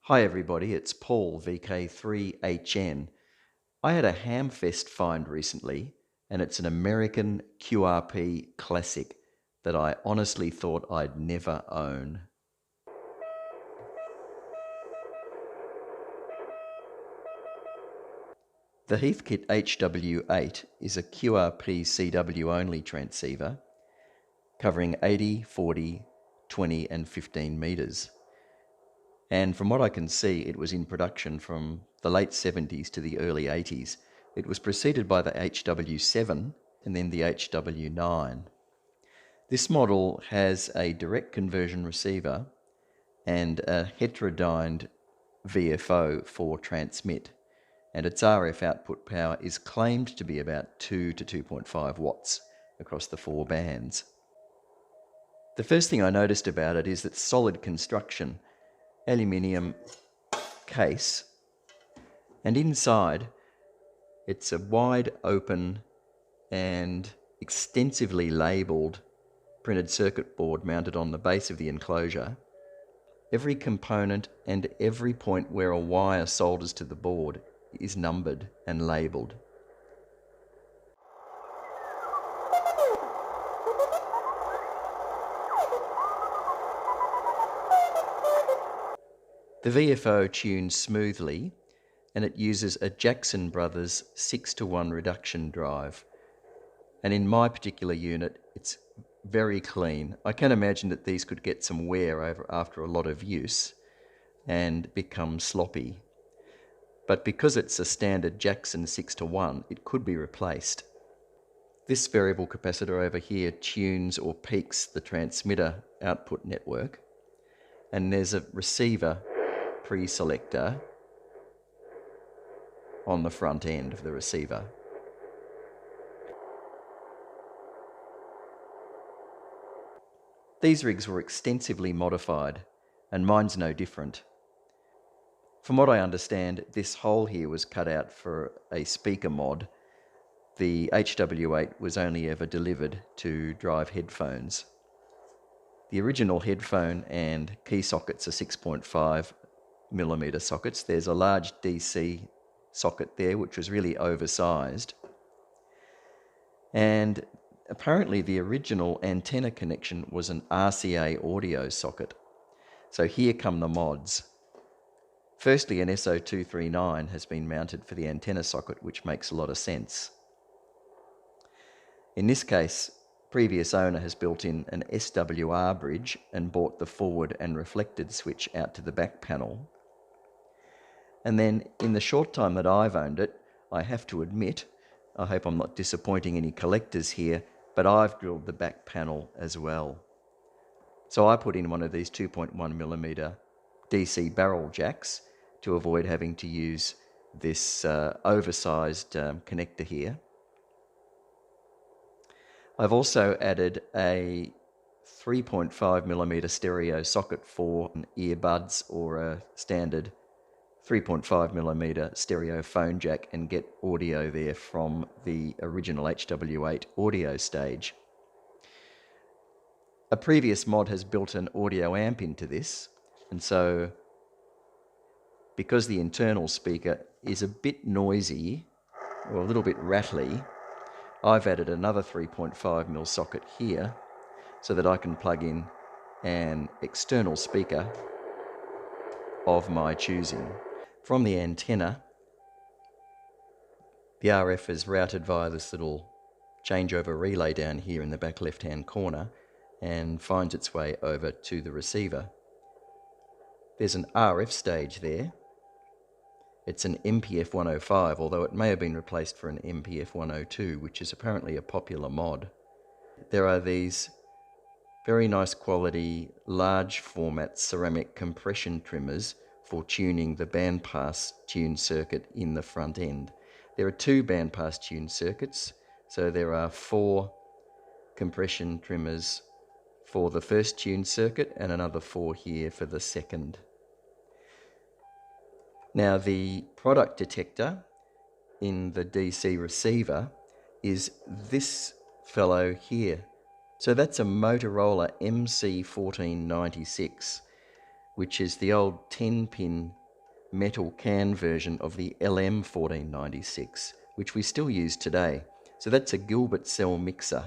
Hi everybody, it's Paul, VK3HN. I had a Hamfest find recently, and it's an American QRP classic that I honestly thought I'd never own. The Heathkit HW8 is a QRP CW only transceiver covering 80, 40, 20 and 15 metres. And from what I can see, it was in production from the late 70s to the early 80s. It was preceded by the HW7 and then the HW9. This model has a direct conversion receiver and a heterodyned VFO for transmit, and its RF output power is claimed to be about 2 to 2.5 watts across the 4 bands. The first thing I noticed about it is its solid construction, aluminium case, and inside it's a wide open and extensively labelled printed circuit board mounted on the base of the enclosure. Every component and every point where a wire solders to the board is numbered and labelled. The VFO tunes smoothly, and it uses a Jackson Brothers 6:1 reduction drive. And in my particular unit, it's very clean. I can imagine that these could get some wear after a lot of use and become sloppy. But because it's a standard Jackson 6:1, it could be replaced. This variable capacitor over here tunes or peaks the transmitter output network, and there's a receiver pre-selector on the front end of the receiver. These rigs were extensively modified, and mine's no different. From what I understand, this hole here was cut out for a speaker mod. The HW8 was only ever delivered to drive headphones. The original headphone and key sockets are 6.5mm sockets. There's a large DC socket there, which was really oversized. And apparently the original antenna connection was an RCA audio socket. So here come the mods. Firstly, an SO239 has been mounted for the antenna socket, which makes a lot of sense. In this case, previous owner has built in an SWR bridge and bought the forward and reflected switch out to the back panel. And then in the short time that I've owned it, I have to admit, I hope I'm not disappointing any collectors here, but I've drilled the back panel as well. So I put in one of these 2.1mm DC barrel jacks to avoid having to use this oversized connector here. I've also added a 3.5mm stereo socket for earbuds or a standard 3.5mm stereo phone jack and get audio there from the original HW8 audio stage. A previous mod has built an audio amp into this, and so because the internal speaker is a bit noisy or a little bit rattly, I've added another 3.5mm socket here so that I can plug in an external speaker of my choosing. From the antenna, the RF is routed via this little changeover relay down here in the back left-hand corner and finds its way over to the receiver. There's an RF stage there. It's an MPF 105, although it may have been replaced for an MPF 102, which is apparently a popular mod. There are these very nice quality, large format ceramic compression trimmers for tuning the bandpass tune circuit in the front end. There are 2 bandpass tune circuits, so there are 4 compression trimmers for the first tune circuit and another 4 here for the second. Now the product detector in the DC receiver is this fellow here. So that's a Motorola MC1496, which is the old 10-pin metal can version of the LM1496, which we still use today. So that's a Gilbert cell mixer,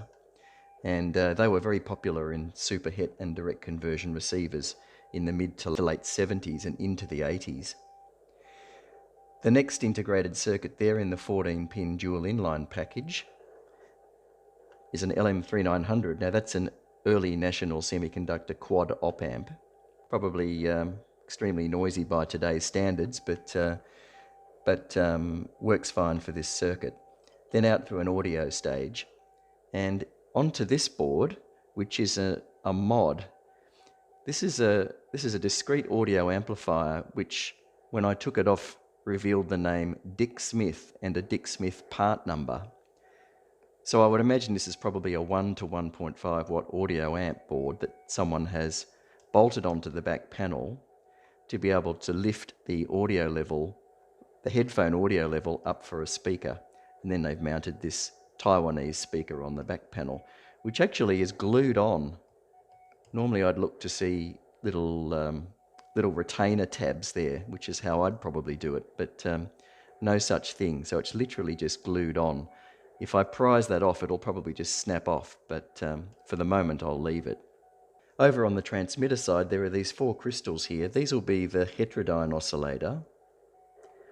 and they were very popular in super het and direct conversion receivers in the mid to late 70s and into the 80s. The next integrated circuit there in the 14-pin dual inline package is an LM3900. Now that's an early National Semiconductor quad op amp, probably extremely noisy by today's standards, but works fine for this circuit. Then out through an audio stage and onto this board, which is a mod. This is a discrete audio amplifier, which when I took it off revealed the name Dick Smith and a Dick Smith part number. So I would imagine this is probably a 1 to 1.5 watt audio amp board that someone has bolted onto the back panel to be able to lift the audio level, the headphone audio level, up for a speaker. And then they've mounted this Taiwanese speaker on the back panel, which actually is glued on. Normally I'd look to see little retainer tabs there, which is how I'd probably do it, but no such thing. So it's literally just glued on. If I prise that off, it'll probably just snap off, but for the moment I'll leave it. Over on the transmitter side, there are these 4 crystals here. These will be the heterodyne oscillator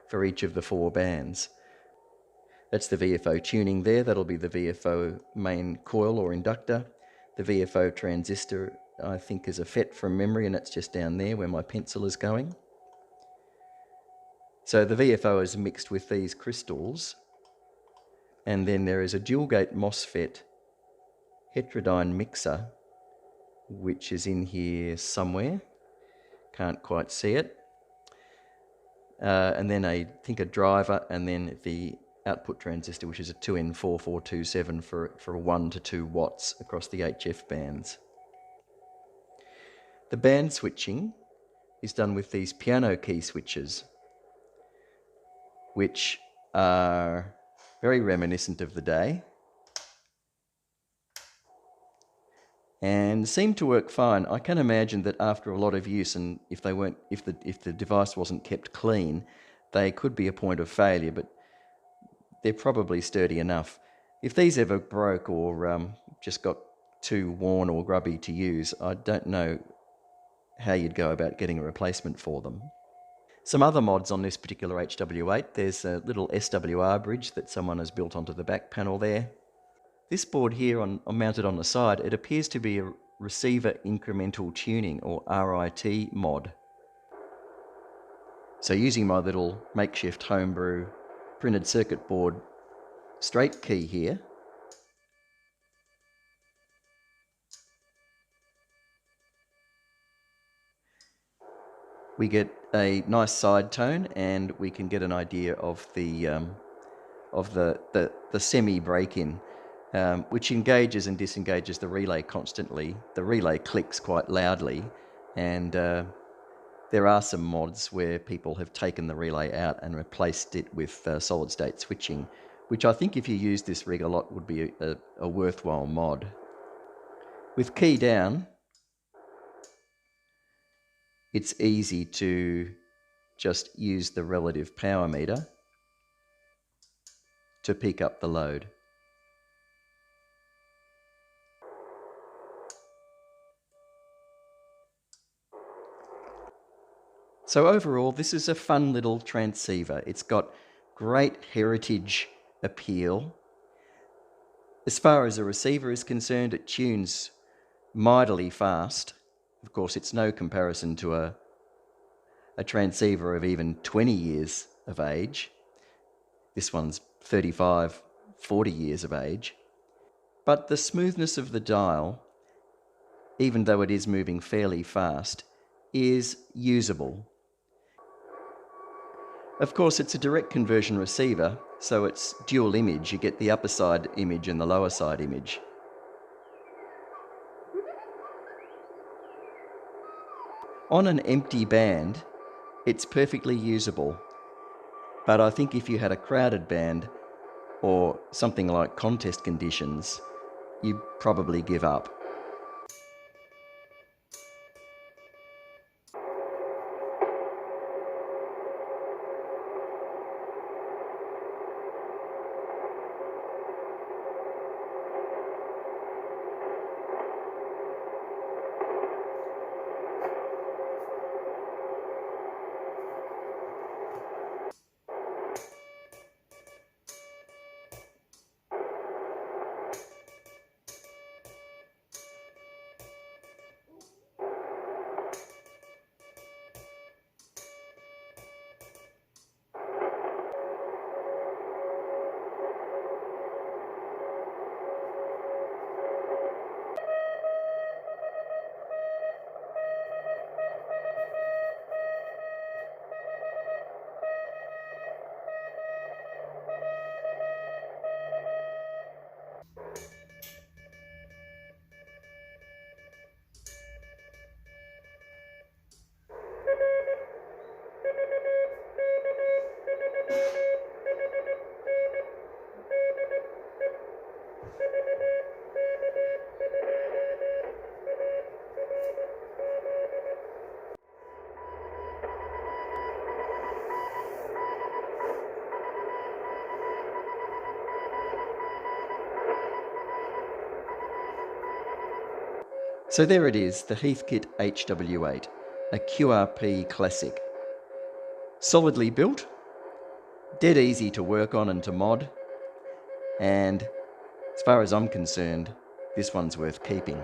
for each of the 4 bands. That's the VFO tuning there. That'll be the VFO main coil or inductor. The VFO transistor, I think, is a FET from memory, and that's just down there where my pencil is going. So the VFO is mixed with these crystals, and then there is a dual gate MOSFET heterodyne mixer, which is in here somewhere. Can't quite see it. And then I think a driver, and then the output transistor, which is a 2N4427 for 1 to 2 watts across the HF bands. The band switching is done with these piano key switches, which are very reminiscent of the day and seem to work fine. I can imagine that after a lot of use, and if the device wasn't kept clean, they could be a point of failure, but they're probably sturdy enough. If these ever broke or just got too worn or grubby to use, I don't know how you'd go about getting a replacement for them. Some other mods on this particular HW8, there's a little SWR bridge that someone has built onto the back panel there. This board here mounted on the side, it appears to be a receiver incremental tuning, or RIT mod. So using my little makeshift homebrew printed circuit board straight key here, we get a nice side tone, and we can get an idea of the semi break-in, which engages and disengages the relay constantly. The relay clicks quite loudly, and there are some mods where people have taken the relay out and replaced it with solid state switching, which I think if you use this rig a lot would be a worthwhile mod. With key down, it's easy to just use the relative power meter to pick up the load. So overall, this is a fun little transceiver. It's got great heritage appeal. As far as a receiver is concerned, it tunes mightily fast. Of course, it's no comparison to a transceiver of even 20 years of age. This one's 35, 40 years of age. But the smoothness of the dial, even though it is moving fairly fast, is usable. Of course, it's a direct conversion receiver, so it's dual image. You get the upper side image and the lower side image. On an empty band, it's perfectly usable. But I think if you had a crowded band or something like contest conditions, you'd probably give up. So there it is, the Heathkit HW8, a QRP classic. Solidly built, dead easy to work on and to mod, and as far as I'm concerned, this one's worth keeping.